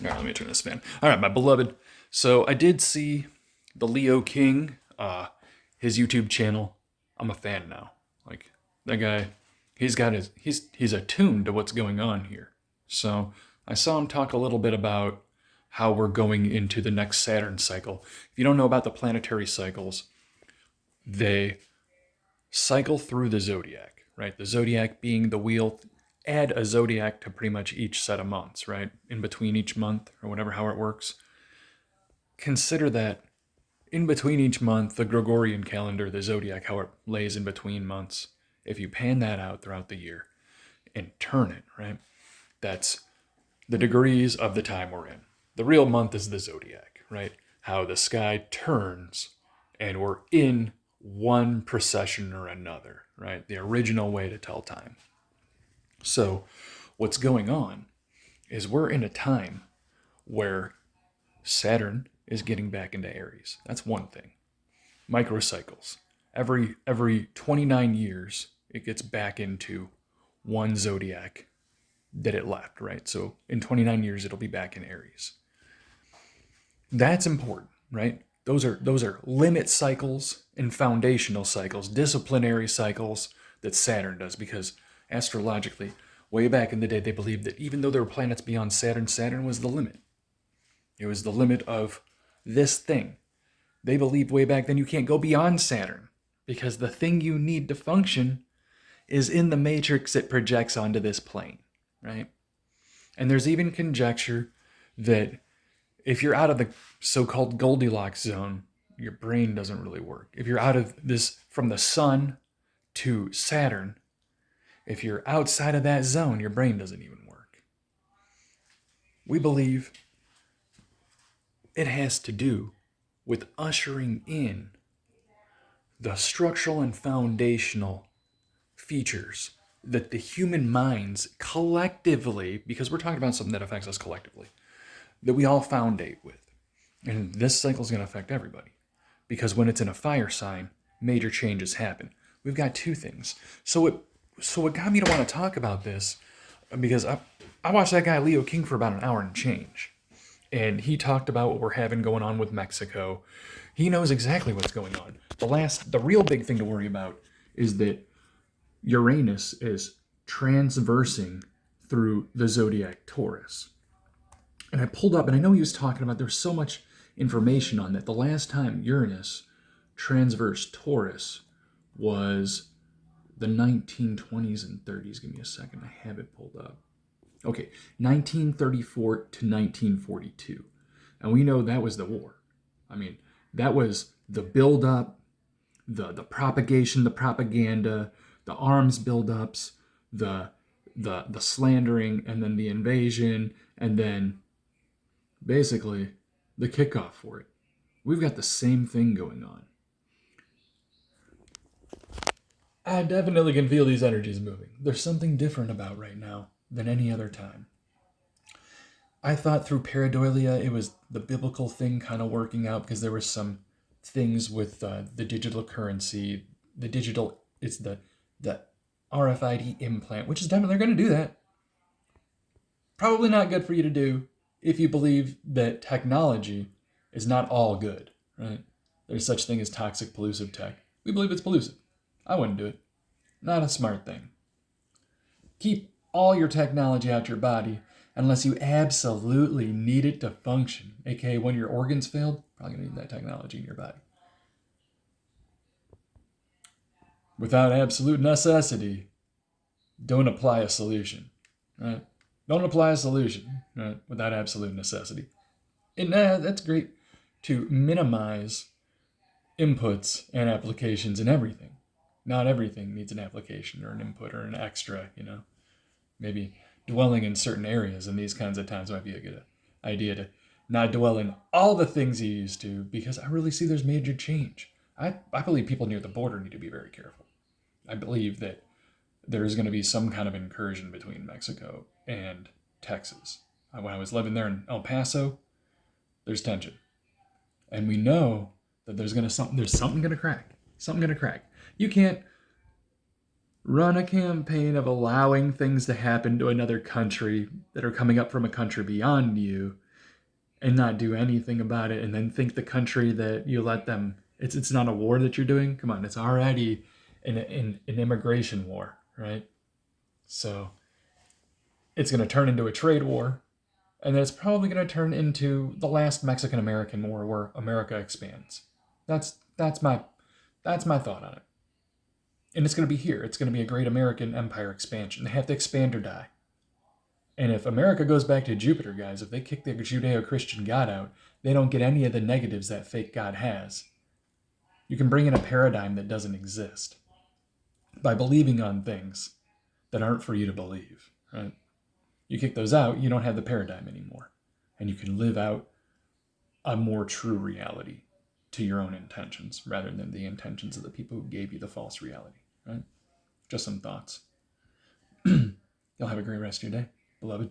All right, let me turn this fan. All right, my beloved. So I did see the Leo King, his YouTube channel. I'm a fan now. Like that guy, he's attuned to what's going on here. So I saw him talk a little bit about how we're going into the next Saturn cycle. If you don't know about the planetary cycles, they cycle through the zodiac, right? The zodiac being the wheel. Add a zodiac to pretty much each set of months, right? In between each month or whatever, how it works. Consider that in between each month, the Gregorian calendar, the zodiac, how it lays in between months. If you pan that out throughout the year and turn it, right? That's the degrees of the time we're in. The real month is the zodiac, right? How the sky turns and we're in one procession or another, right? The original way to tell time. So, what's going on is we're in a time where Saturn is getting back into Aries. That's one thing. Microcycles. Every 29 years, it gets back into one zodiac that it left, right? So in 29 years, it'll be back in Aries. That's important, right? Those are limit cycles and foundational cycles, disciplinary cycles that Saturn does, because astrologically, way back in the day, they believed that even though there were planets beyond Saturn, Saturn was the limit. It was the limit of this thing. They believed way back then you can't go beyond Saturn because the thing you need to function is in the matrix it projects onto this plane, right? And there's even conjecture that if you're out of the so-called Goldilocks zone, your brain doesn't really work. If you're out of this, from the sun to Saturn, if you're outside of that zone, your brain doesn't even work. We believe it has to do with ushering in the structural and foundational features that the human minds collectively, because we're talking about something that affects us collectively, that we all foundate with. And this cycle is going to affect everybody. Because when it's in a fire sign, major changes happen. We've got two things. So what got me to want to talk about this, because I watched that guy Leo King for about an hour and change. And he talked about what we're having going on with Mexico. He knows exactly what's going on. The real big thing to worry about is that Uranus is transversing through the zodiac Taurus. And I pulled up, and I know he was talking about, there's so much information on that. The last time Uranus transversed Taurus was the 1920s and 30s. Give me a second, I have it pulled up. Okay, 1934 to 1942. And we know that was the war. I mean, that was the buildup, the propagation, the propaganda, the arms buildups, the slandering, and then the invasion, and then basically the kickoff for it. We've got the same thing going on. I definitely can feel these energies moving. There's something different about right now than any other time. I thought through pareidolia it was the biblical thing kind of working out, because there were some things with the digital currency, it's the RFID implant, which is definitely they're going to do that. Probably not good for you to do if you believe that technology is not all good, right? There's such thing as toxic, pollusive tech. We believe it's pollusive. I wouldn't do it. Not a smart thing. Keep all your technology out your body unless you absolutely need it to function. AKA when your organs failed, probably gonna need that technology in your body. Without absolute necessity, don't apply a solution, right? Don't apply a solution, right? Without absolute necessity. And that's great to minimize inputs and applications in everything. Not everything needs an application or an input or an extra, Maybe dwelling in certain areas in these kinds of times might be a good idea to not dwell in all the things you used to, because I really see there's major change. I believe people near the border need to be very careful. I believe that there's going to be some kind of incursion between Mexico and Texas. When I was living there in El Paso, there's tension. And we know that there's something going to crack. Something going to crack. You can't run a campaign of allowing things to happen to another country that are coming up from a country beyond you and not do anything about it, and then think the country that you let them, it's not a war that you're doing. Come on, it's already an immigration war, right? So it's going to turn into a trade war, and then it's probably going to turn into the last Mexican American War, where America expands. That's my thought on it. And it's going to be here. It's going to be a great American empire expansion. They have to expand or die. And if America goes back to Jupiter, guys, if they kick the Judeo-Christian God out, they don't get any of the negatives that fake God has. You can bring in a paradigm that doesn't exist by believing on things that aren't for you to believe, right? You kick those out, you don't have the paradigm anymore. And you can live out a more true reality to your own intentions rather than the intentions of the people who gave you the false reality, right? Just some thoughts. Y'all have a great rest of your day, beloved.